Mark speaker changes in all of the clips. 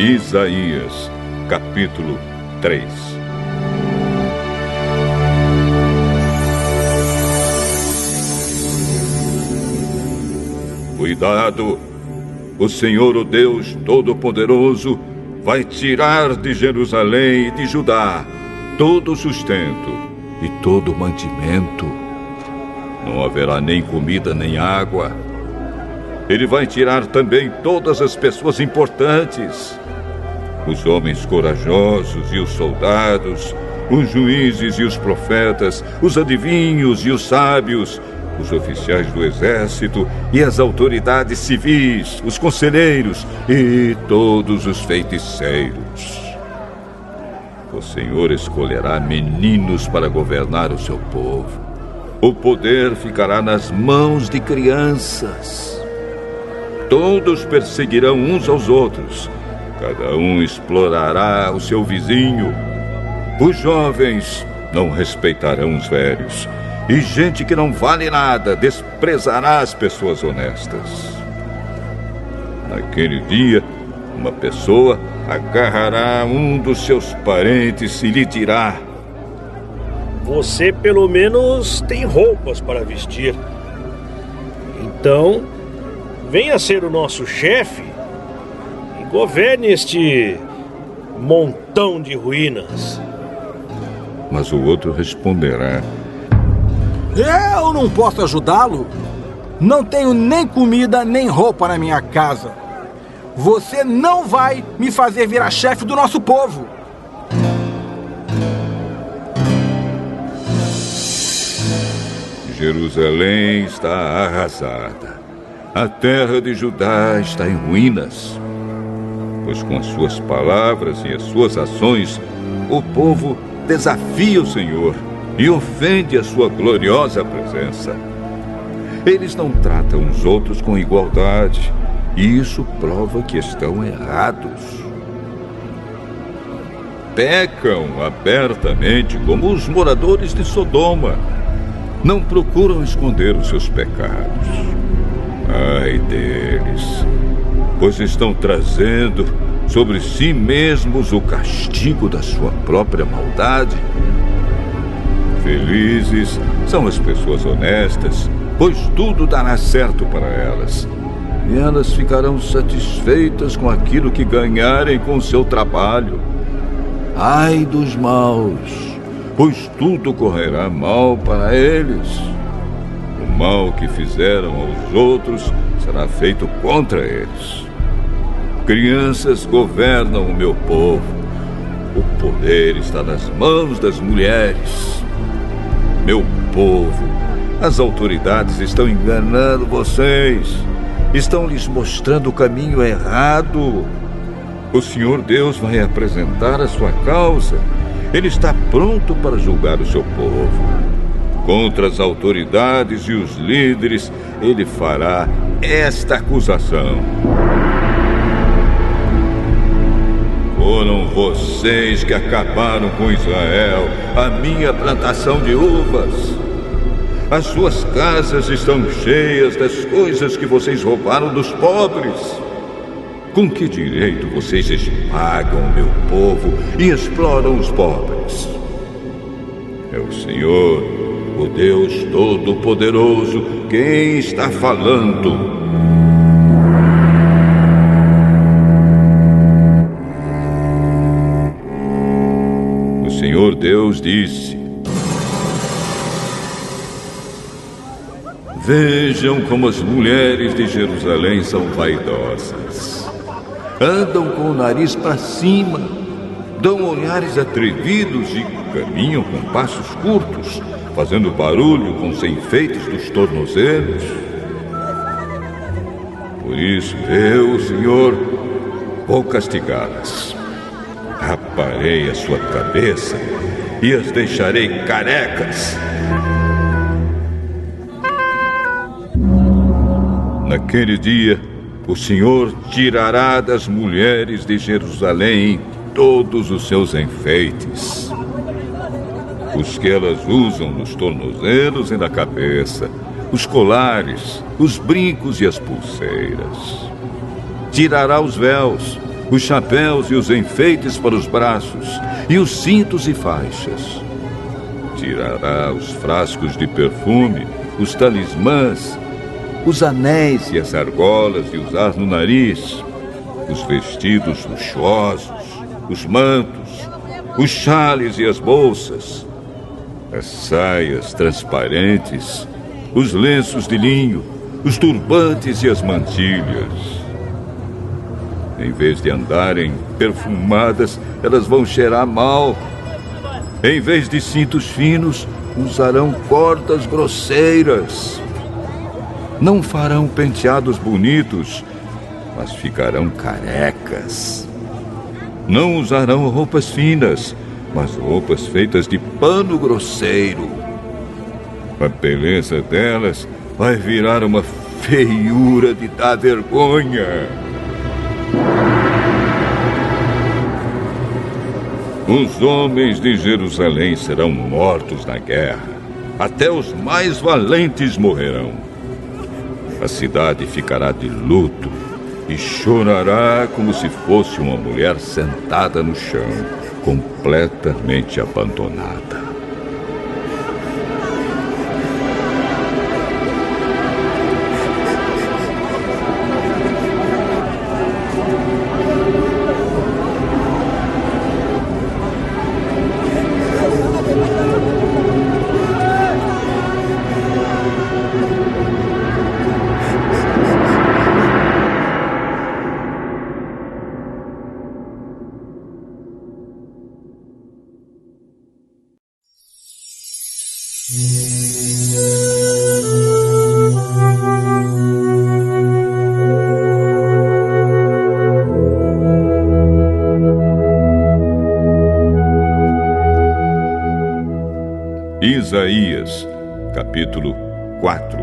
Speaker 1: Isaías, capítulo 3. Cuidado! O Senhor, o Deus Todo-Poderoso, vai tirar de Jerusalém e de Judá todo o sustento e todo o mantimento. Não haverá nem comida nem água. Ele vai tirar também todas as pessoas importantes, os homens corajosos e os soldados, os juízes e os profetas, os adivinhos e os sábios, os oficiais do exército e as autoridades civis, os conselheiros e todos os feiticeiros. O Senhor escolherá meninos para governar o seu povo. O poder ficará nas mãos de crianças. Todos perseguirão uns aos outros. Cada um explorará o seu vizinho. Os jovens não respeitarão os velhos. E gente que não vale nada desprezará as pessoas honestas. Naquele dia, uma pessoa agarrará um dos seus parentes e lhe dirá:
Speaker 2: você pelo menos tem roupas para vestir. Então, venha ser o nosso chefe e governe este montão de ruínas.
Speaker 1: Mas o outro responderá:
Speaker 3: eu não posso ajudá-lo. Não tenho nem comida nem roupa na minha casa. Você não vai me fazer virar chefe do nosso povo.
Speaker 1: Jerusalém está arrasada. A terra de Judá está em ruínas. Pois com as suas palavras e as suas ações, o povo desafia o Senhor e ofende a sua gloriosa presença. Eles não tratam os outros com igualdade, e isso prova que estão errados. Pecam abertamente como os moradores de Sodoma. Não procuram esconder os seus pecados. Ai deles, pois estão trazendo sobre si mesmos o castigo da sua própria maldade. Felizes são as pessoas honestas, pois tudo dará certo para elas. E elas ficarão satisfeitas com aquilo que ganharem com seu trabalho. Ai dos maus, pois tudo correrá mal para eles. O mal que fizeram aos outros será feito contra eles. Crianças governam o meu povo. O poder está nas mãos das mulheres. Meu povo, as autoridades estão enganando vocês. Estão lhes mostrando o caminho errado. O Senhor Deus vai apresentar a sua causa. Ele está pronto para julgar o seu povo. Contra as autoridades e os líderes, ele fará esta acusação: foram vocês que acabaram com Israel, a minha plantação de uvas. As suas casas estão cheias das coisas que vocês roubaram dos pobres. Com que direito vocês esmagam o meu povo e exploram os pobres? É o Senhor, o Deus Todo-Poderoso, quem está falando. O Senhor Deus disse: vejam como as mulheres de Jerusalém são vaidosas. Andam com o nariz para cima, dão olhares atrevidos e caminham com passos curtos, fazendo barulho com os enfeites dos tornozelos. Por isso eu, Senhor, vou castigá-las. Raparei a sua cabeça e as deixarei carecas. Naquele dia, o Senhor tirará das mulheres de Jerusalém todos os seus enfeites, os que elas usam nos tornozelos e na cabeça, os colares, os brincos e as pulseiras. Tirará os véus, os chapéus e os enfeites para os braços, e os cintos e faixas. Tirará os frascos de perfume, os talismãs, os anéis e as argolas de usar no nariz, os vestidos luxuosos, os mantos, os xales e as bolsas, as saias transparentes, os lenços de linho, os turbantes e as mantilhas. Em vez de andarem perfumadas, elas vão cheirar mal. Em vez de cintos finos, usarão cordas grosseiras. Não farão penteados bonitos, mas ficarão carecas. Não usarão roupas finas, mas roupas feitas de pano grosseiro. A beleza delas vai virar uma feiura de dar vergonha. Os homens de Jerusalém serão mortos na guerra. Até os mais valentes morrerão. A cidade ficará de luto e chorará como se fosse uma mulher sentada no chão, completamente abandonada. Isaías, capítulo 4.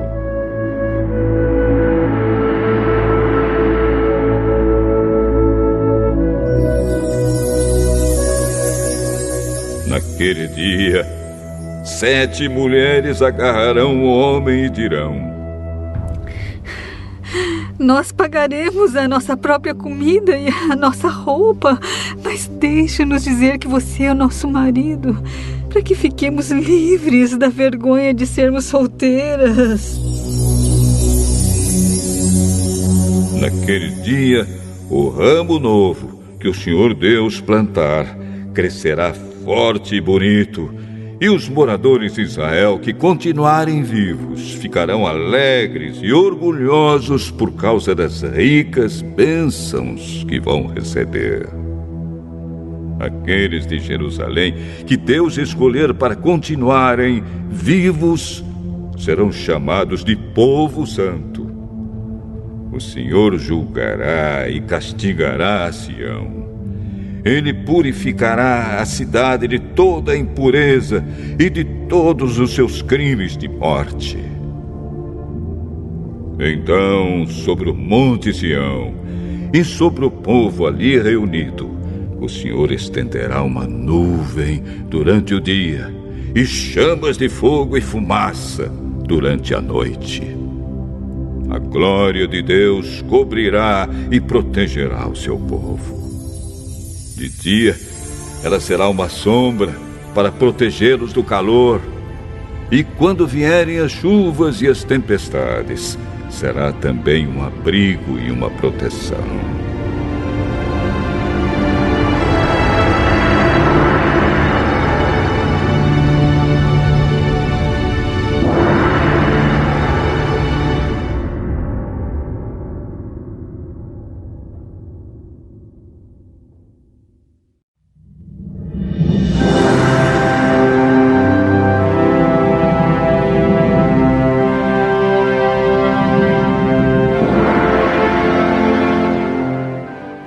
Speaker 1: Naquele dia, 7 mulheres agarrarão o homem e dirão:
Speaker 4: nós pagaremos a nossa própria comida e a nossa roupa, mas deixe-nos dizer que você é o nosso marido, para que fiquemos livres da vergonha de sermos solteiras.
Speaker 1: Naquele dia, o ramo novo que o Senhor Deus plantar crescerá forte e bonito, e os moradores de Israel que continuarem vivos ficarão alegres e orgulhosos por causa das ricas bênçãos que vão receber. Aqueles de Jerusalém que Deus escolher para continuarem vivos serão chamados de povo santo. O Senhor julgará e castigará a Sião. Ele purificará a cidade de toda a impureza e de todos os seus crimes de morte. Então, sobre o monte Sião e sobre o povo ali reunido, o Senhor estenderá uma nuvem durante o dia e chamas de fogo e fumaça durante a noite. A glória de Deus cobrirá e protegerá o seu povo. De dia, ela será uma sombra para protegê-los do calor. E quando vierem as chuvas e as tempestades, será também um abrigo e uma proteção.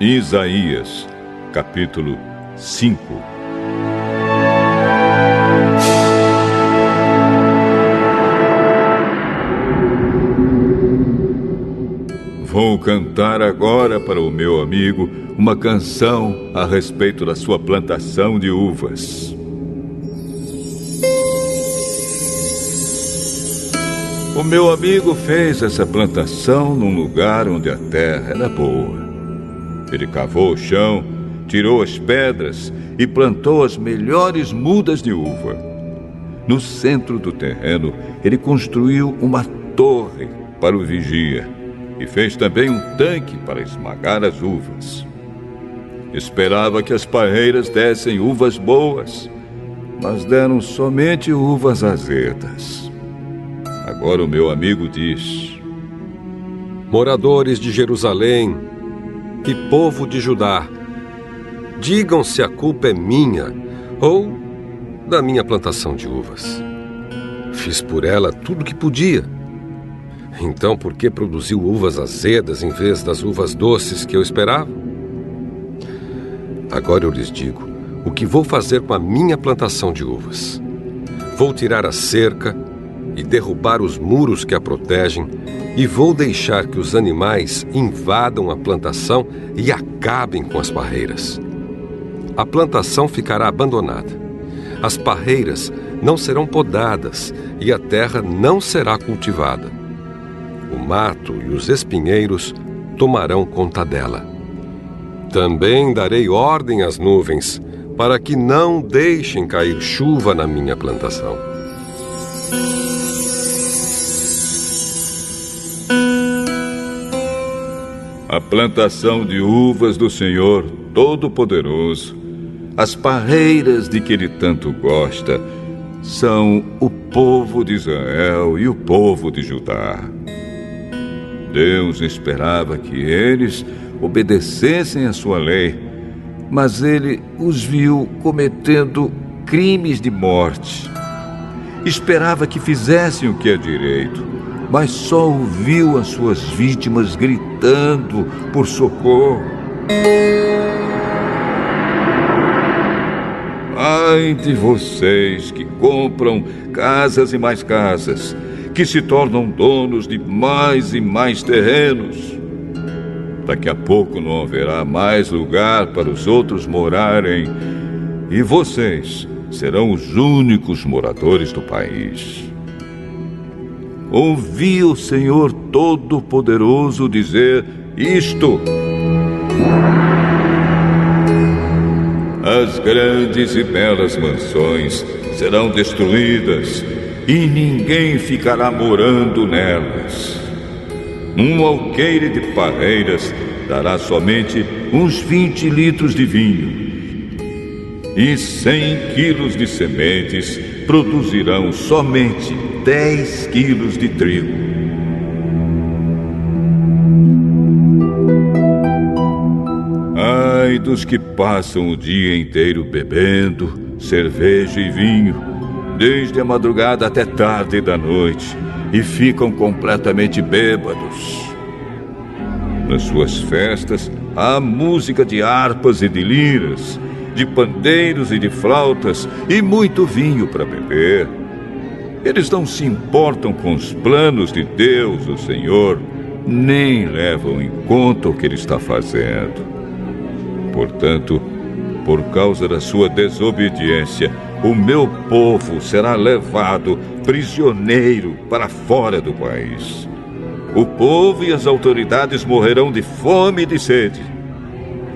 Speaker 1: Isaías, capítulo 5. Vou cantar agora para o meu amigo uma canção a respeito da sua plantação de uvas. O meu amigo fez essa plantação num lugar onde a terra era boa. Ele cavou o chão, tirou as pedras e plantou as melhores mudas de uva. No centro do terreno, ele construiu uma torre para o vigia e fez também um tanque para esmagar as uvas. Esperava que as parreiras dessem uvas boas, mas deram somente uvas azedas. Agora o meu amigo diz:
Speaker 5: moradores de Jerusalém e povo de Judá, digam se a culpa é minha ou da minha plantação de uvas. Fiz por ela tudo o que podia. Então, por que produziu uvas azedas em vez das uvas doces que eu esperava? Agora eu lhes digo o que vou fazer com a minha plantação de uvas. Vou tirar a cerca e derrubar os muros que a protegem, e vou deixar que os animais invadam a plantação e acabem com as parreiras. A plantação ficará abandonada. As parreiras não serão podadas e a terra não será cultivada. O mato e os espinheiros tomarão conta dela. Também darei ordem às nuvens para que não deixem cair chuva na minha plantação.
Speaker 1: A plantação de uvas do Senhor Todo-Poderoso, as parreiras de que Ele tanto gosta, são o povo de Israel e o povo de Judá. Deus esperava que eles obedecessem a sua lei, mas Ele os viu cometendo crimes de morte. Esperava que fizessem o que é direito, mas só ouviu as suas vítimas gritando por socorro. Ai de vocês que compram casas e mais casas, que se tornam donos de mais e mais terrenos. Daqui a pouco não haverá mais lugar para os outros morarem, e vocês serão os únicos moradores do país. Ouvi o Senhor Todo-Poderoso dizer isto: as grandes e belas mansões serão destruídas e ninguém ficará morando nelas. Um alqueire de parreiras dará somente uns 20 litros de vinho, e 100 quilos de sementes produzirão somente 10 quilos de trigo. Ai dos que passam o dia inteiro bebendo cerveja e vinho, desde a madrugada até tarde da noite, e ficam completamente bêbados. Nas suas festas há música de harpas e de liras, de pandeiros e de flautas, e muito vinho para beber. Eles não se importam com os planos de Deus, o Senhor, nem levam em conta o que Ele está fazendo. Portanto, por causa da sua desobediência, o meu povo será levado prisioneiro para fora do país. O povo e as autoridades morrerão de fome e de sede.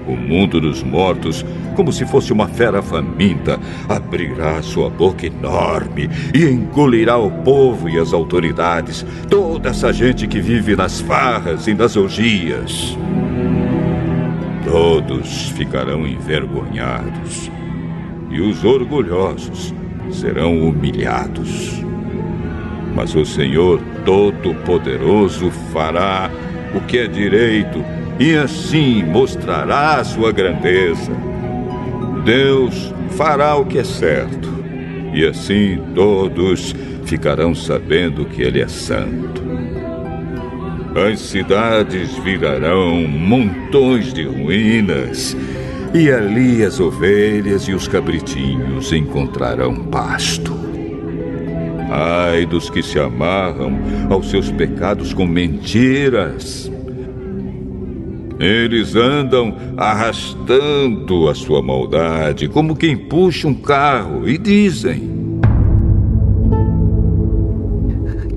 Speaker 1: O mundo dos mortos, como se fosse uma fera faminta, abrirá sua boca enorme e engolirá o povo e as autoridades, toda essa gente que vive nas farras e nas orgias. Todos ficarão envergonhados, e os orgulhosos serão humilhados. Mas o Senhor Todo-Poderoso fará o que é direito, e assim mostrará a sua grandeza. Deus fará o que é certo, e assim todos ficarão sabendo que Ele é santo. As cidades virarão montões de ruínas, e ali as ovelhas e os cabritinhos encontrarão pasto. Ai dos que se amarram aos seus pecados com mentiras. Eles andam arrastando a sua maldade, como quem puxa um carro, e dizem: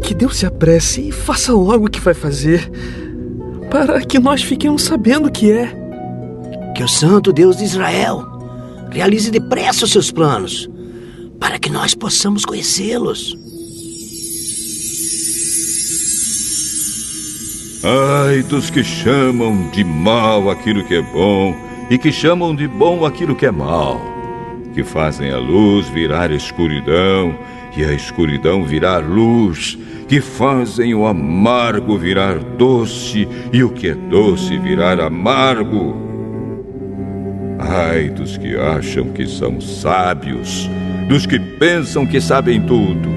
Speaker 6: que Deus se apresse e faça logo o que vai fazer, para que nós fiquemos sabendo o que é.
Speaker 7: Que o Santo Deus de Israel realize depressa os seus planos, para que nós possamos conhecê-los.
Speaker 1: Ai dos que chamam de mal aquilo que é bom e que chamam de bom aquilo que é mal, que fazem a luz virar escuridão e a escuridão virar luz, que fazem o amargo virar doce e o que é doce virar amargo. Ai dos que acham que são sábios, dos que pensam que sabem tudo.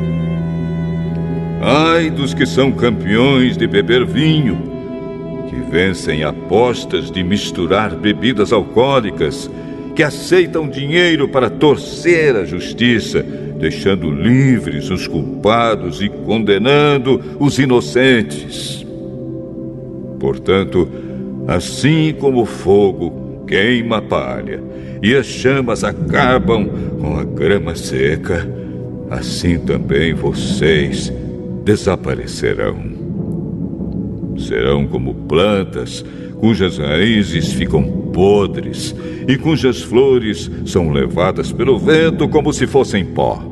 Speaker 1: Ai dos que são campeões de beber vinho, que vencem apostas de misturar bebidas alcoólicas, que aceitam dinheiro para torcer a justiça, deixando livres os culpados e condenando os inocentes. Portanto, assim como o fogo queima a palha e as chamas acabam com a grama seca, assim também vocês desaparecerão. Serão como plantas cujas raízes ficam podres e cujas flores são levadas pelo vento como se fossem pó.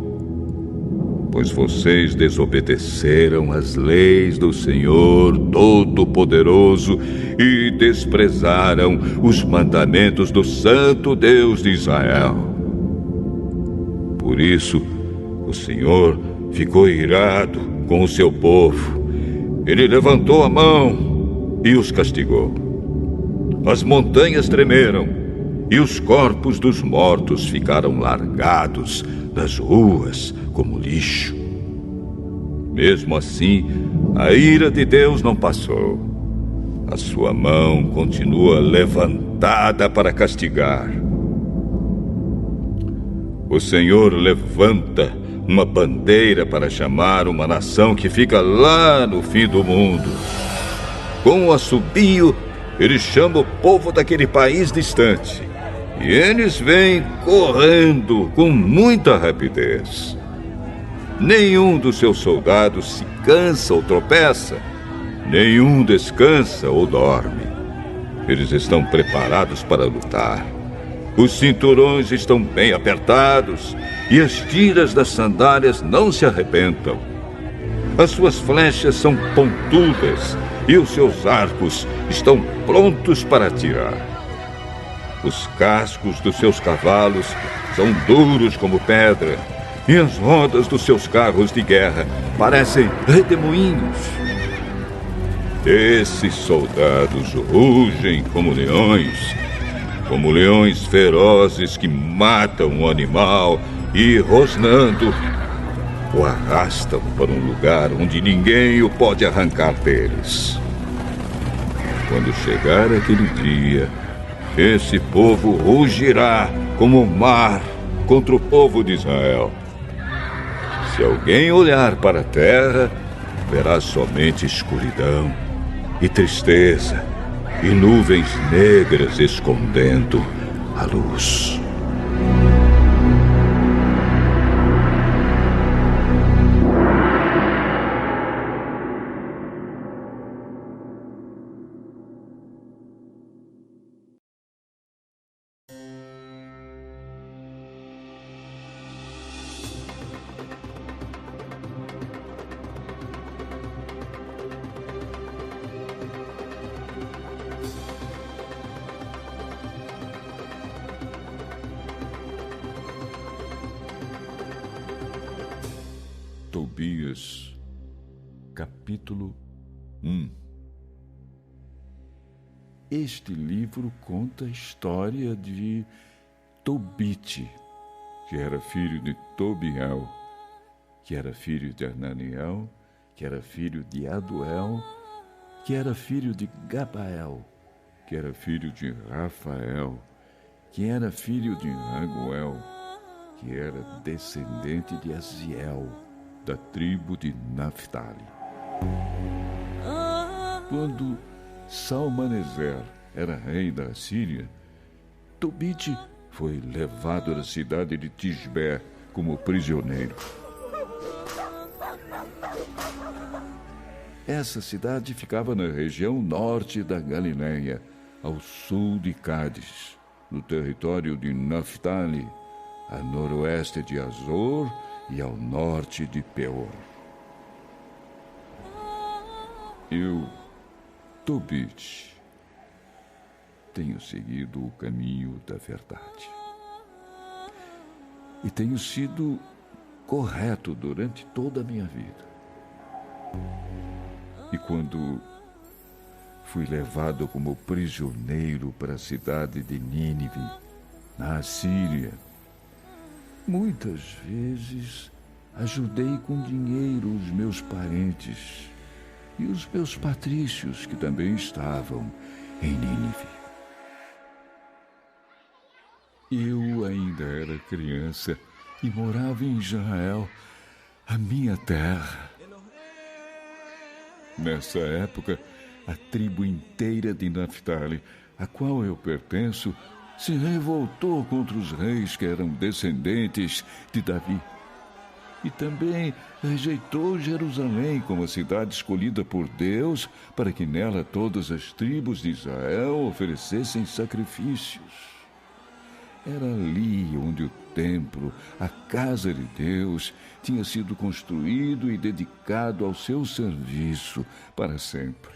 Speaker 1: Pois vocês desobedeceram às leis do Senhor Todo-Poderoso e desprezaram os mandamentos do Santo Deus de Israel. Por isso, o Senhor ficou irado com o seu povo. Ele levantou a mão e os castigou. As montanhas tremeram e os corpos dos mortos ficaram largados nas ruas como lixo. Mesmo assim, a ira de Deus não passou. A sua mão continua levantada para castigar. O Senhor levanta uma bandeira para chamar uma nação que fica lá no fim do mundo. Com o assobio, ele chama o povo daquele país distante. E eles vêm correndo com muita rapidez. Nenhum dos seus soldados se cansa ou tropeça. Nenhum descansa ou dorme. Eles estão preparados para lutar. Os cinturões estão bem apertados e as tiras das sandálias não se arrebentam. As suas flechas são pontudas e os seus arcos estão prontos para atirar. Os cascos dos seus cavalos são duros como pedra e as rodas dos seus carros de guerra parecem redemoinhos. Esses soldados rugem como leões ferozes que matam o animal e, rosnando, o arrastam para um lugar onde ninguém o pode arrancar deles. Quando chegar aquele dia, esse povo rugirá como o mar contra o povo de Israel. Se alguém olhar para a terra, verá somente escuridão e tristeza e nuvens negras escondendo a luz. Tobias, capítulo 1. Este livro conta a história de Tobit, que era filho de Tobiel, que era filho de Ananiel, que era filho de Aduel, que era filho de Gabael, que era filho de Rafael, que era filho de Raguel, que era descendente de Aziel, da tribo de Naphtali. Quando Salmaneser era rei da Assíria, Tobit foi levado da cidade de Tisbé como prisioneiro. Essa cidade ficava na região norte da Galileia, ao sul de Cádiz, no território de Naphtali, a noroeste de Azor e ao norte de Peor. Eu, Tobit, tenho seguido o caminho da verdade. E tenho sido correto durante toda a minha vida. E quando fui levado como prisioneiro para a cidade de Nínive, na Assíria, muitas vezes ajudei com dinheiro os meus parentes e os meus patrícios que também estavam em Nínive. Eu ainda era criança e morava em Israel, a minha terra. Nessa época, a tribo inteira de Naphtali, a qual eu pertenço, se revoltou contra os reis que eram descendentes de Davi. E também rejeitou Jerusalém como a cidade escolhida por Deus para que nela todas as tribos de Israel oferecessem sacrifícios. Era ali onde o templo, a casa de Deus, tinha sido construído e dedicado ao seu serviço para sempre.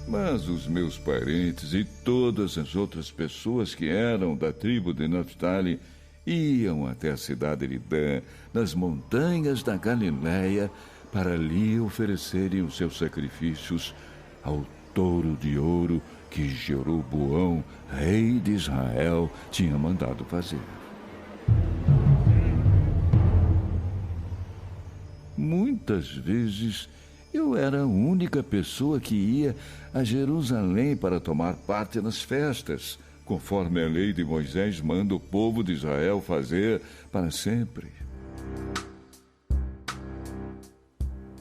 Speaker 1: Mas os meus parentes e todas as outras pessoas que eram da tribo de Naphtali iam até a cidade de Dan, nas montanhas da Galileia, para ali oferecerem os seus sacrifícios ao touro de ouro que Jeroboão, rei de Israel, tinha mandado fazer. Muitas vezes eu era a única pessoa que ia a Jerusalém para tomar parte nas festas, conforme a lei de Moisés manda o povo de Israel fazer para sempre.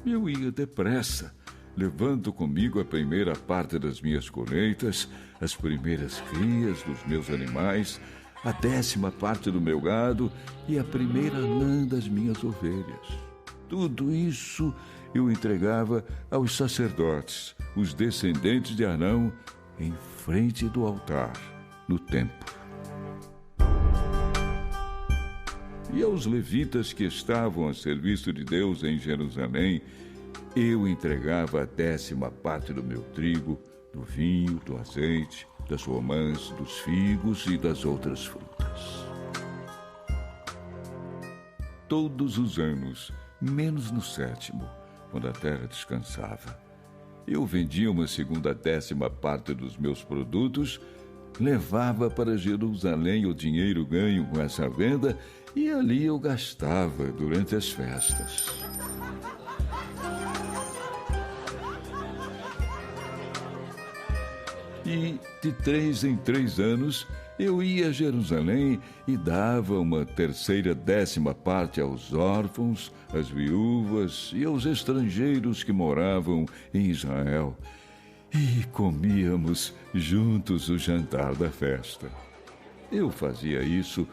Speaker 1: Eu ia depressa, levando comigo a primeira parte das minhas colheitas, as primeiras crias dos meus animais, a 10ª parte do meu gado e a primeira lã das minhas ovelhas. Tudo isso eu entregava aos sacerdotes, os descendentes de Arão, em frente do altar, no templo. E aos levitas que estavam a serviço de Deus em Jerusalém, eu entregava a 10ª parte do meu trigo, do vinho, do azeite, das romãs, dos figos e das outras frutas. Todos os anos, menos no 7º, quando a terra descansava, eu vendia uma segunda 10ª parte dos meus produtos, levava para Jerusalém o dinheiro ganho com essa venda e ali eu gastava durante as festas. E de 3 em 3 anos eu ia a Jerusalém e dava uma terceira 10ª parte aos órfãos, às viúvas e aos estrangeiros que moravam em Israel. E comíamos juntos o jantar da festa. Eu fazia isso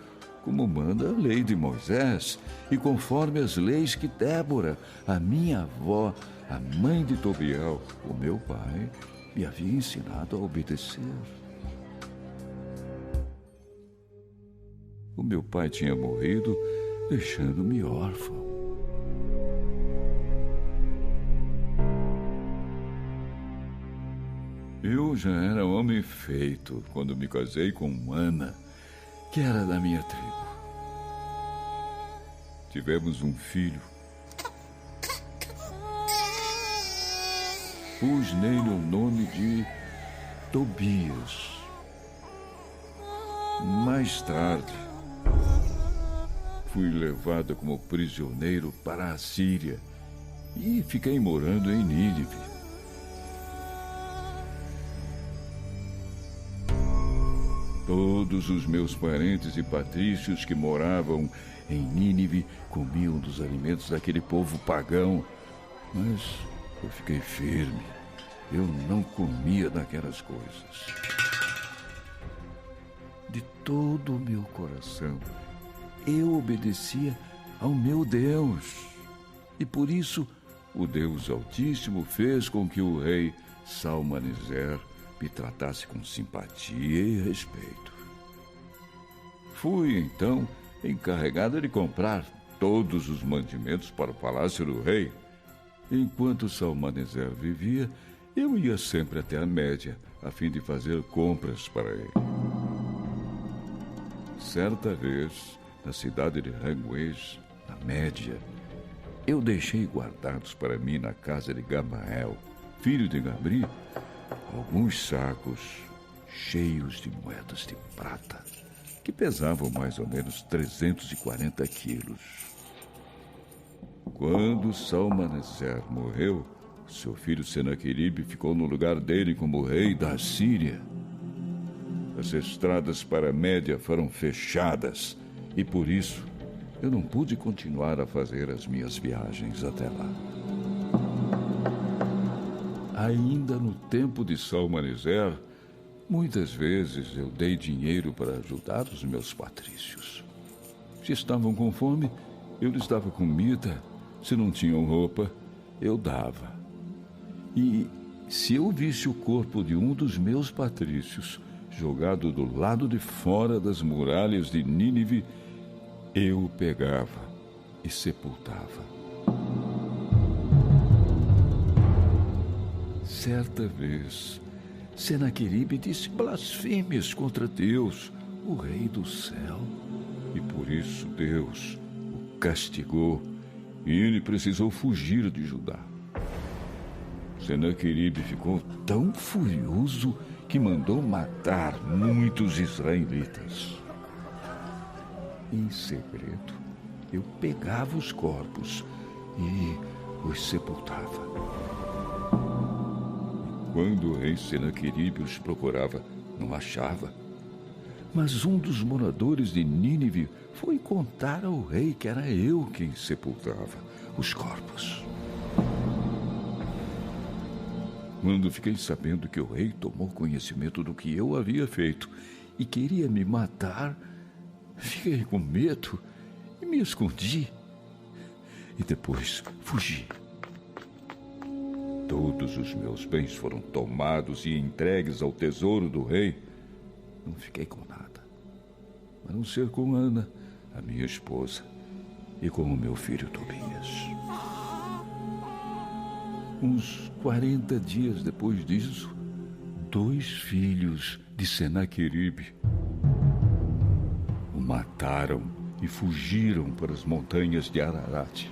Speaker 1: como manda a lei de Moisés e conforme as leis que Débora, a minha avó, a mãe de Tobiel, o meu pai, me havia ensinado a obedecer. O meu pai tinha morrido, deixando-me órfão. Eu já era homem feito quando me casei com Ana, que era da minha tribo. Tivemos um filho. Pus nele o nome de Tobias. Mais tarde, fui levado como prisioneiro para a Síria e fiquei morando em Nínive. Todos os meus parentes e patrícios que moravam em Nínive comiam dos alimentos daquele povo pagão, mas eu fiquei firme. Eu não comia daquelas coisas. De todo o meu coração, eu obedecia ao meu Deus. E por isso, o Deus Altíssimo fez com que o rei Salmaneser me tratasse com simpatia e respeito. Fui, então, encarregada de comprar todos os mantimentos para o palácio do rei. Enquanto Salmaneser vivia, eu ia sempre até a Média, a fim de fazer compras para ele. Certa vez, na cidade de Ranguês, na Média, eu deixei guardados para mim na casa de Gamael, filho de Gabri, alguns sacos cheios de moedas de prata, que pesavam mais ou menos 340 quilos. Quando Salmaneser morreu, seu filho Senaqueribe ficou no lugar dele como rei da Síria. As estradas para a Média foram fechadas e, por isso, eu não pude continuar a fazer as minhas viagens até lá. Ainda no tempo de Salmaneser, muitas vezes eu dei dinheiro para ajudar os meus patrícios. Se estavam com fome, eu lhes dava comida. Se não tinham roupa, eu dava. E se eu visse o corpo de um dos meus patrícios jogado do lado de fora das muralhas de Nínive, eu o pegava e sepultava. Certa vez, Senaqueribe disse blasfêmias contra Deus, o Rei do céu, e por isso Deus o castigou e ele precisou fugir de Judá. Senaqueribe ficou tão furioso que mandou matar muitos israelitas. Em segredo, eu pegava os corpos e os sepultava. E quando o rei Senaqueribe os procurava, não achava. Mas um dos moradores de Nínive foi contar ao rei que era eu quem sepultava os corpos. Quando fiquei sabendo que o rei tomou conhecimento do que eu havia feito e queria me matar, fiquei com medo e me escondi. E depois fugi. Todos os meus bens foram tomados e entregues ao tesouro do rei. Não fiquei com nada, a não ser com Ana, a minha esposa, e com o meu filho Tobias. Uns 40 dias depois disso, 2 filhos de Senaqueribe o mataram e fugiram para as montanhas de Ararat.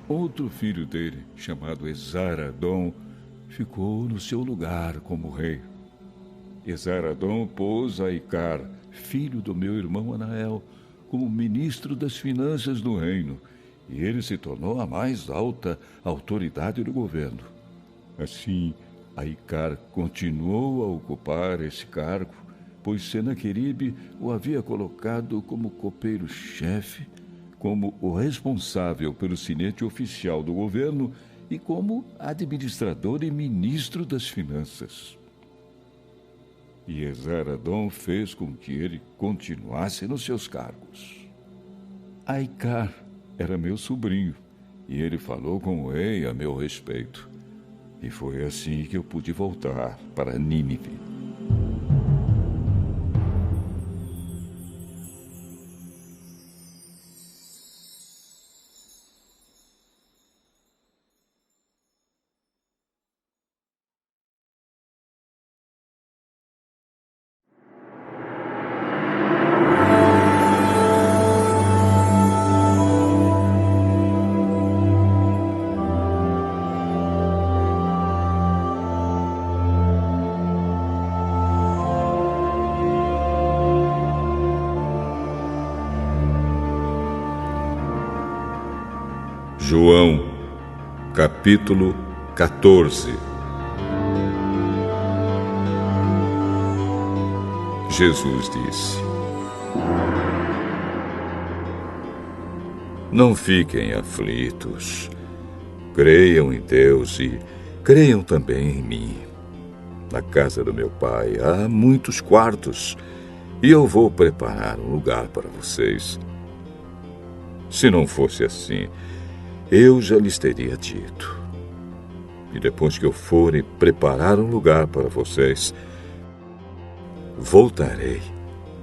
Speaker 1: Outro filho dele, chamado Esaradom, ficou no seu lugar como rei. Esaradom pôs Aicar, filho do meu irmão Anael, como ministro das finanças do reino, e ele se tornou a mais alta autoridade do governo. Assim, Aicar continuou a ocupar esse cargo, pois Senaqueribe o havia colocado como copeiro-chefe, como o responsável pelo sinete oficial do governo e como administrador e ministro das finanças. E Esaradom fez com que ele continuasse nos seus cargos. Aicar era meu sobrinho, e ele falou com o rei a meu respeito. E foi assim que eu pude voltar para Nínive. João, capítulo 14. Jesus disse: Não fiquem aflitos. Creiam em Deus e creiam também em mim. Na casa do meu Pai há muitos quartos, e eu vou preparar um lugar para vocês. Se não fosse assim, eu já lhes teria dito. E depois que eu for e preparar um lugar para vocês, voltarei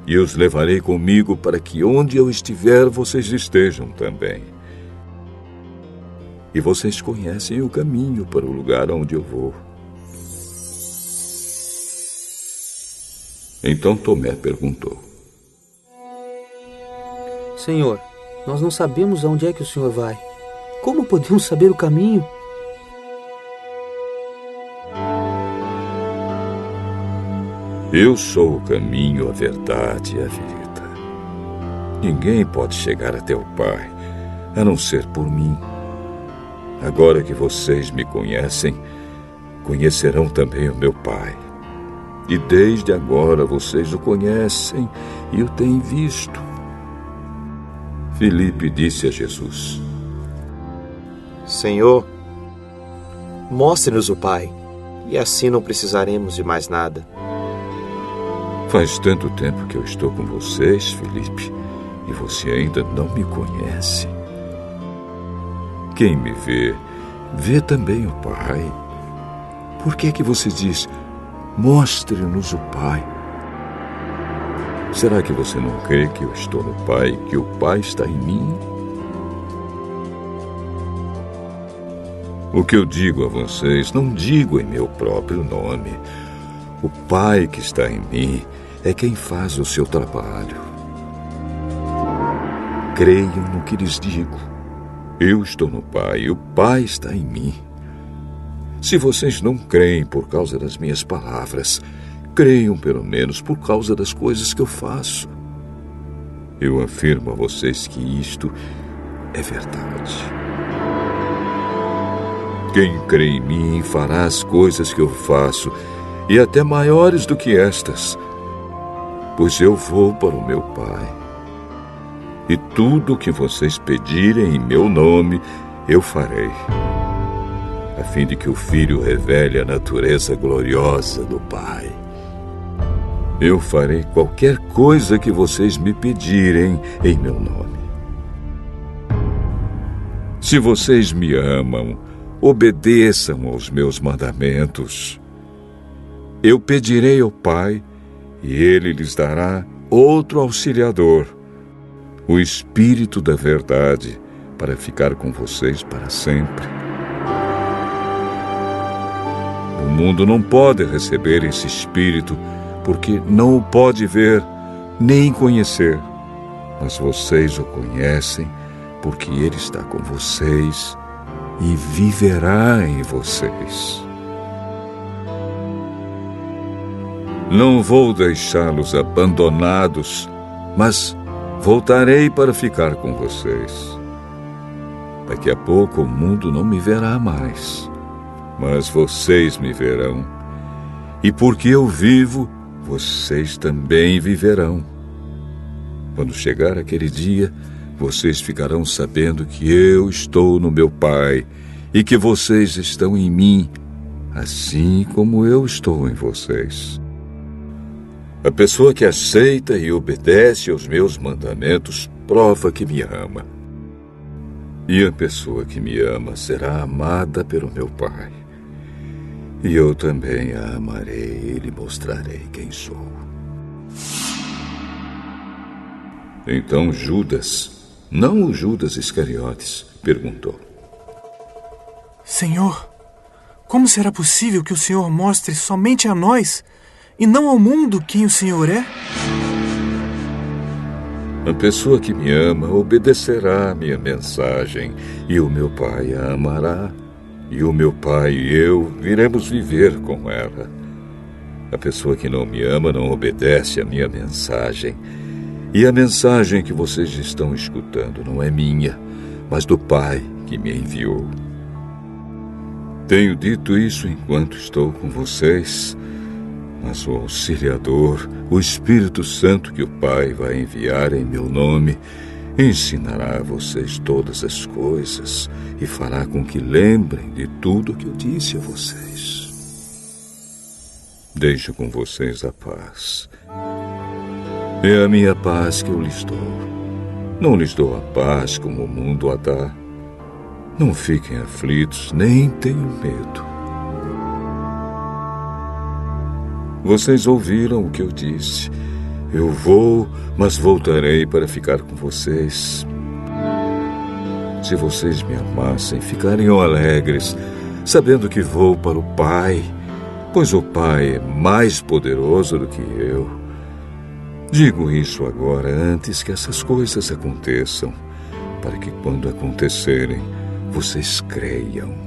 Speaker 1: e os levarei comigo para que onde eu estiver, vocês estejam também. E vocês conhecem o caminho para o lugar onde eu vou. Então Tomé perguntou:
Speaker 8: Senhor, nós não sabemos aonde é que o Senhor vai. Como podemos saber o caminho?
Speaker 1: Eu sou o caminho, a verdade e a vida. Ninguém pode chegar até o Pai, a não ser por mim. Agora que vocês me conhecem, conhecerão também o meu Pai. E desde agora vocês o conhecem e o têm visto. Filipe disse a Jesus:
Speaker 9: Senhor, mostre-nos o Pai, e assim não precisaremos de mais nada.
Speaker 1: Faz tanto tempo que eu estou com vocês, Filipe, e você ainda não me conhece. Quem me vê, vê também o Pai. Por que você diz: mostre-nos o Pai? Será que você não crê que eu estou no Pai e que o Pai está em mim? O que eu digo a vocês, não digo em meu próprio nome. O Pai que está em mim é quem faz o seu trabalho. Creiam no que lhes digo. Eu estou no Pai e o Pai está em mim. Se vocês não creem por causa das minhas palavras, creiam pelo menos por causa das coisas que eu faço. Eu afirmo a vocês que isto é verdade. Quem crê em mim fará as coisas que eu faço, e até maiores do que estas, pois eu vou para o meu Pai. E tudo o que vocês pedirem em meu nome, eu farei, a fim de que o Filho revele a natureza gloriosa do Pai. Eu farei qualquer coisa que vocês me pedirem em meu nome. Se vocês me amam, obedeçam aos meus mandamentos. Eu pedirei ao Pai, e Ele lhes dará outro auxiliador, o Espírito da Verdade, para ficar com vocês para sempre. O mundo não pode receber esse Espírito, porque não o pode ver nem conhecer. Mas vocês o conhecem, porque Ele está com vocês e viverá em vocês. Não vou deixá-los abandonados, mas voltarei para ficar com vocês. Daqui a pouco o mundo não me verá mais, mas vocês me verão. E porque eu vivo, vocês também viverão. Quando chegar aquele dia, vocês ficarão sabendo que eu estou no meu Pai e que vocês estão em mim, assim como eu estou em vocês. A pessoa que aceita e obedece aos meus mandamentos prova que me ama. E a pessoa que me ama será amada pelo meu Pai. E eu também a amarei e lhe mostrarei quem sou. Então Judas, não o Judas Iscariotes, perguntou:
Speaker 6: Senhor, como será possível que o Senhor mostre somente a nós e não ao mundo quem o Senhor é?
Speaker 1: A pessoa que me ama obedecerá à minha mensagem, e o meu Pai a amará, e o meu Pai e eu iremos viver com ela. A pessoa que não me ama não obedece à minha mensagem, e a mensagem que vocês estão escutando não é minha, mas do Pai que me enviou. Tenho dito isso enquanto estou com vocês, mas o Auxiliador, o Espírito Santo que o Pai vai enviar em meu nome, ensinará a vocês todas as coisas e fará com que lembrem de tudo o que eu disse a vocês. Deixo com vocês a paz. É a minha paz que eu lhes dou. Não lhes dou a paz como o mundo a dá. Não fiquem aflitos, nem tenham medo. Vocês ouviram o que eu disse. Eu vou, mas voltarei para ficar com vocês. Se vocês me amassem, ficariam alegres, sabendo que vou para o Pai, pois o Pai é mais poderoso do que eu. Digo isso agora antes que essas coisas aconteçam, para que quando acontecerem, vocês creiam.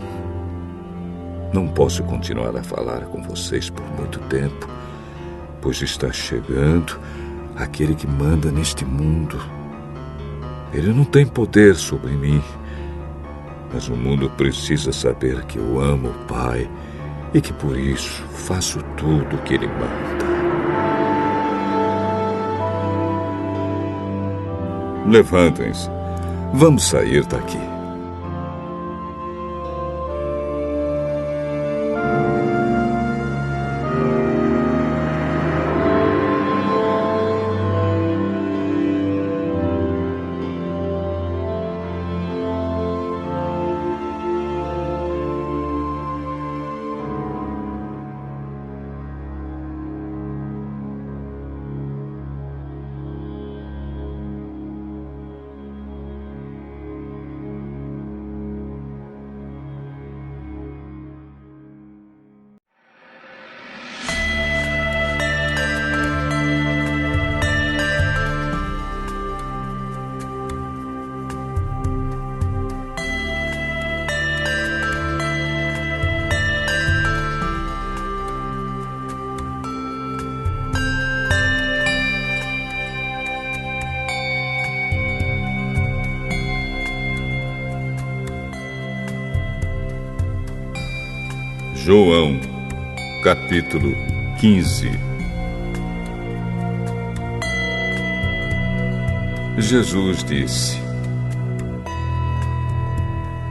Speaker 1: Não posso continuar a falar com vocês por muito tempo, pois está chegando aquele que manda neste mundo. Ele não tem poder sobre mim, mas o mundo precisa saber que eu amo o Pai e que por isso faço tudo o que Ele manda. Levantem-se, vamos sair daqui. João, capítulo 15. Jesus disse: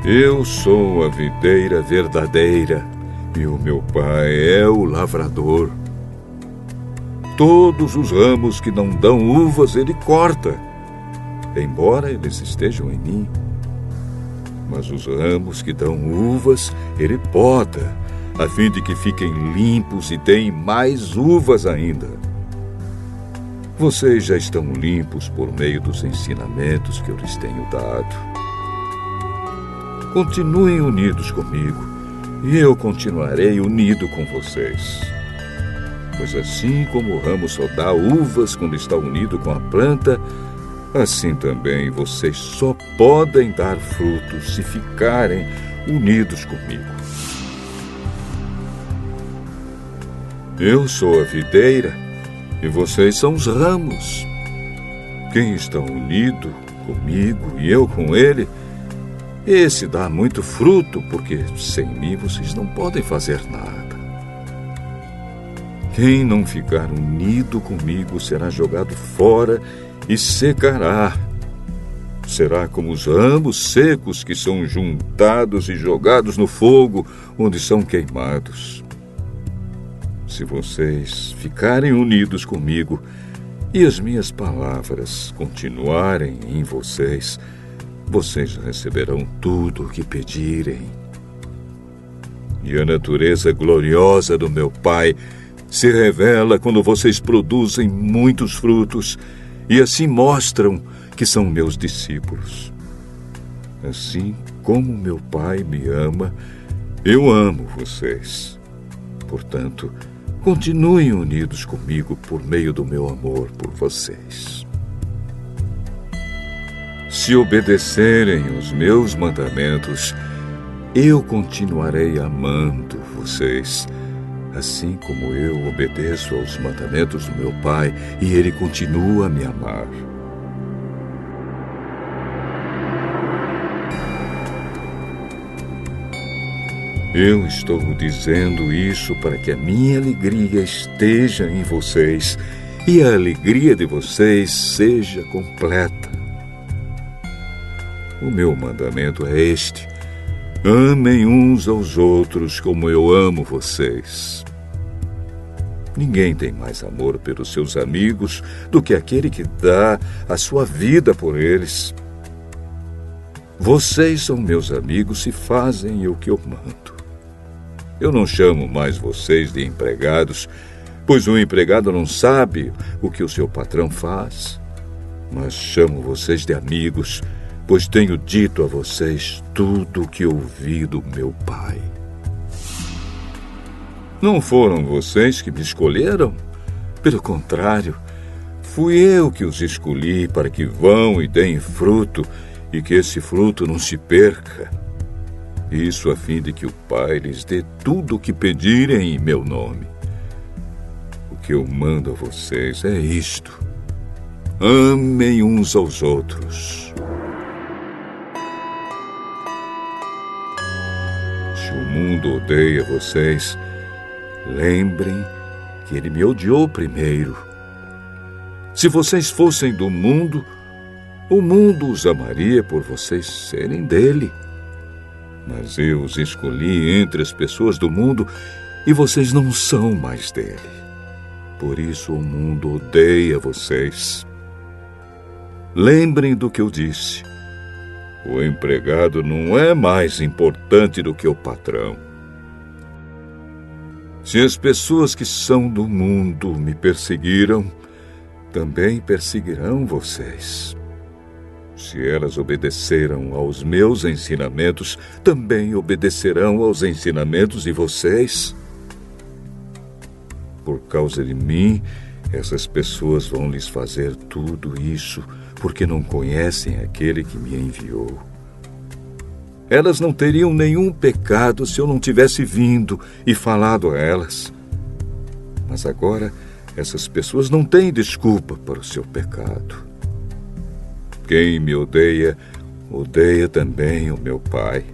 Speaker 1: Eu sou a videira verdadeira e o meu Pai é o lavrador. Todos os ramos que não dão uvas ele corta, embora eles estejam em mim. Mas os ramos que dão uvas ele poda, a fim de que fiquem limpos e deem mais uvas ainda. Vocês já estão limpos por meio dos ensinamentos que eu lhes tenho dado. Continuem unidos comigo, e eu continuarei unido com vocês. Pois assim como o ramo só dá uvas quando está unido com a planta, assim também vocês só podem dar frutos se ficarem unidos comigo. Eu sou a videira e vocês são os ramos. Quem está unido comigo e eu com ele, esse dá muito fruto, porque sem mim vocês não podem fazer nada. Quem não ficar unido comigo será jogado fora e secará. Será como os ramos secos que são juntados e jogados no fogo, onde são queimados. Se vocês ficarem unidos comigo e as minhas palavras continuarem em vocês, vocês receberão tudo o que pedirem. E a natureza gloriosa do meu Pai se revela quando vocês produzem muitos frutos e assim mostram que são meus discípulos. Assim como meu Pai me ama, eu amo vocês. Portanto, continuem unidos comigo por meio do meu amor por vocês. Se obedecerem os meus mandamentos, eu continuarei amando vocês, assim como eu obedeço aos mandamentos do meu Pai e Ele continua a me amar. Eu estou dizendo isso para que a minha alegria esteja em vocês e a alegria de vocês seja completa. O meu mandamento é este: amem uns aos outros como eu amo vocês. Ninguém tem mais amor pelos seus amigos do que aquele que dá a sua vida por eles. Vocês são meus amigos se fazem o que eu mando. Eu não chamo mais vocês de empregados, pois o empregado não sabe o que o seu patrão faz. Mas chamo vocês de amigos, pois tenho dito a vocês tudo o que ouvi do meu Pai. Não foram vocês que me escolheram? Pelo contrário, fui eu que os escolhi para que vão e deem fruto, e que esse fruto não se perca. Isso a fim de que o Pai lhes dê tudo o que pedirem em meu nome. O que eu mando a vocês é isto: amem uns aos outros. Se o mundo odeia vocês, lembrem que ele me odiou primeiro. Se vocês fossem do mundo, o mundo os amaria por vocês serem dele. Mas eu os escolhi entre as pessoas do mundo e vocês não são mais dele. Por isso o mundo odeia vocês. Lembrem do que eu disse: o empregado não é mais importante do que o patrão. Se as pessoas que são do mundo me perseguiram, também perseguirão vocês. Se elas obedeceram aos meus ensinamentos, também obedecerão aos ensinamentos de vocês. Por causa de mim, essas pessoas vão lhes fazer tudo isso, porque não conhecem aquele que me enviou. Elas não teriam nenhum pecado se eu não tivesse vindo e falado a elas. Mas agora, essas pessoas não têm desculpa para o seu pecado. Quem me odeia, odeia também o meu Pai.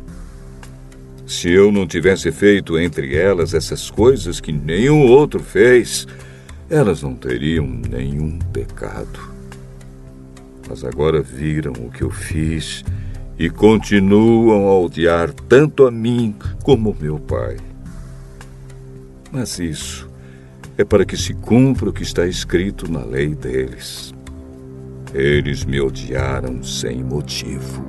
Speaker 1: Se eu não tivesse feito entre elas essas coisas que nenhum outro fez, elas não teriam nenhum pecado. Mas agora viram o que eu fiz e continuam a odiar tanto a mim como o meu Pai. Mas isso é para que se cumpra o que está escrito na lei deles. Eles me odiaram sem motivo.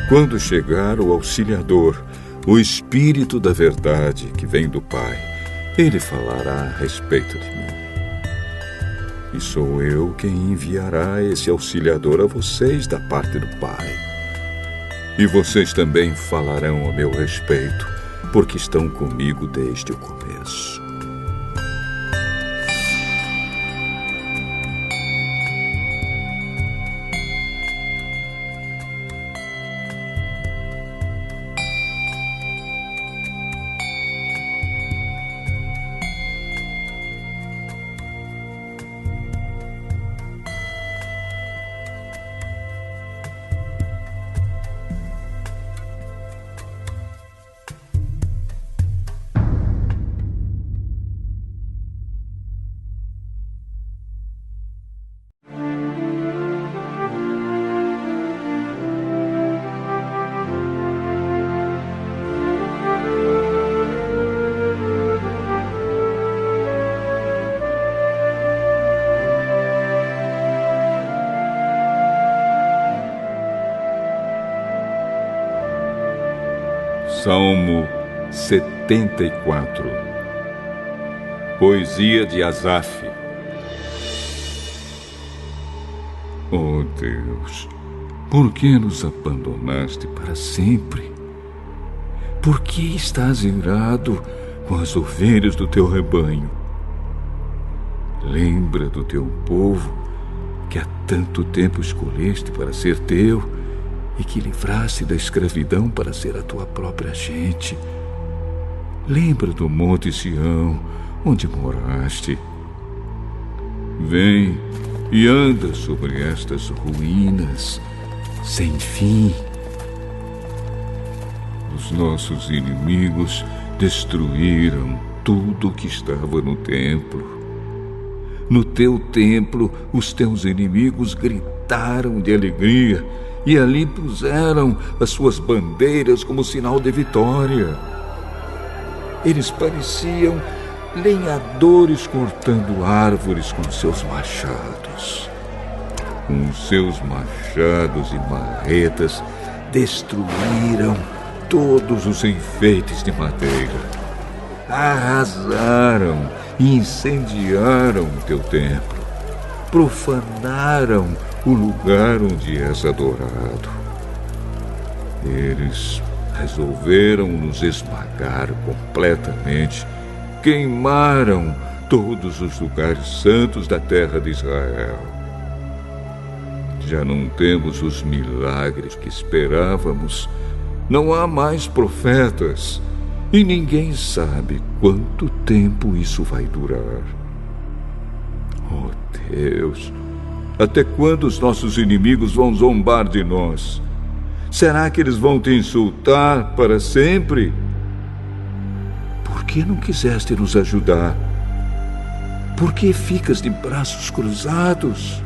Speaker 1: Quando chegar o Auxiliador, o Espírito da Verdade que vem do Pai, ele falará a respeito de mim. E sou eu quem enviará esse Auxiliador a vocês da parte do Pai. E vocês também falarão a meu respeito, porque estão comigo desde o começo. Salmo 74. Poesia de Asaf. Oh Deus, por que nos abandonaste para sempre? Por que estás irado com as ovelhas do teu rebanho? Lembra do teu povo que há tanto tempo escolheste para ser teu e que livraste da escravidão para ser a tua própria gente. Lembra do Monte Sião, onde moraste. Vem e anda sobre estas ruínas sem fim. Os nossos inimigos destruíram tudo que estava no templo. No teu templo, os teus inimigos gritaram de alegria, e ali puseram as suas bandeiras como sinal de vitória. Eles pareciam lenhadores cortando árvores com seus machados. Com seus machados e marretas, destruíram todos os enfeites de madeira. Arrasaram e incendiaram o teu templo. Profanaram o lugar onde és adorado. Eles resolveram nos esmagar completamente. Queimaram todos os lugares santos da terra de Israel. Já não temos os milagres que esperávamos. Não há mais profetas. E ninguém sabe quanto tempo isso vai durar. Oh Deus, até quando os nossos inimigos vão zombar de nós? Será que eles vão te insultar para sempre? Por que não quiseste nos ajudar? Por que ficas de braços cruzados?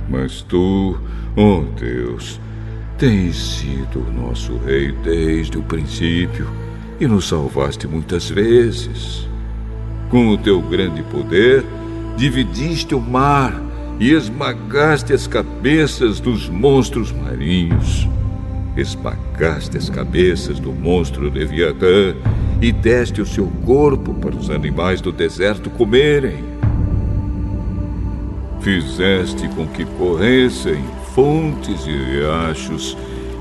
Speaker 1: Mas tu, oh Deus, tens sido o nosso rei desde o princípio e nos salvaste muitas vezes. Com o teu grande poder, dividiste o mar e esmagaste as cabeças dos monstros marinhos. Esmagaste as cabeças do monstro Leviatã e deste o seu corpo para os animais do deserto comerem. Fizeste com que corressem fontes e riachos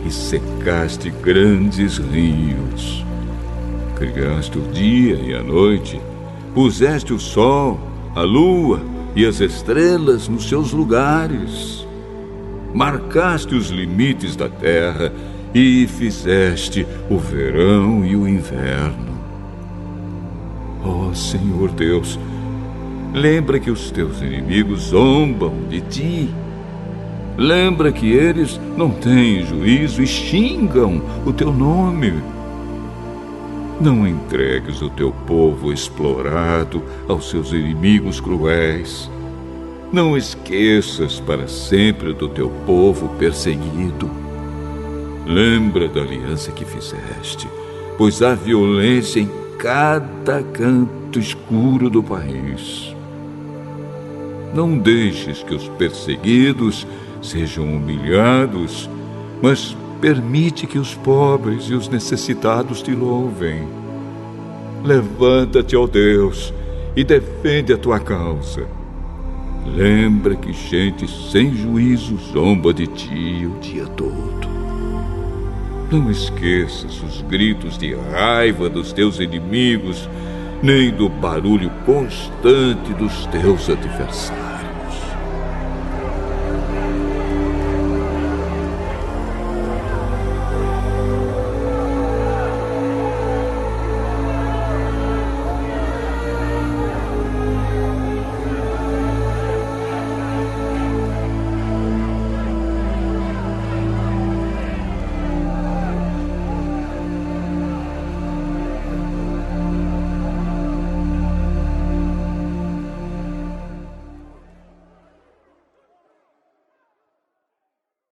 Speaker 1: e secaste grandes rios. Criaste o dia e a noite, puseste o sol, a lua e as estrelas nos seus lugares. Marcaste os limites da terra e fizeste o verão e o inverno. Oh, Senhor Deus, lembra que os teus inimigos zombam de ti. Lembra que eles não têm juízo e xingam o teu nome. Não entregues o teu povo explorado aos seus inimigos cruéis. Não esqueças para sempre do teu povo perseguido. Lembra da aliança que fizeste, pois há violência em cada canto escuro do país. Não deixes que os perseguidos sejam humilhados, mas permite que os pobres e os necessitados te louvem. Levanta-te, ó Deus, e defende a tua causa. Lembra que gente sem juízo zomba de ti o dia todo. Não esqueças os gritos de raiva dos teus inimigos, nem do barulho constante dos teus adversários.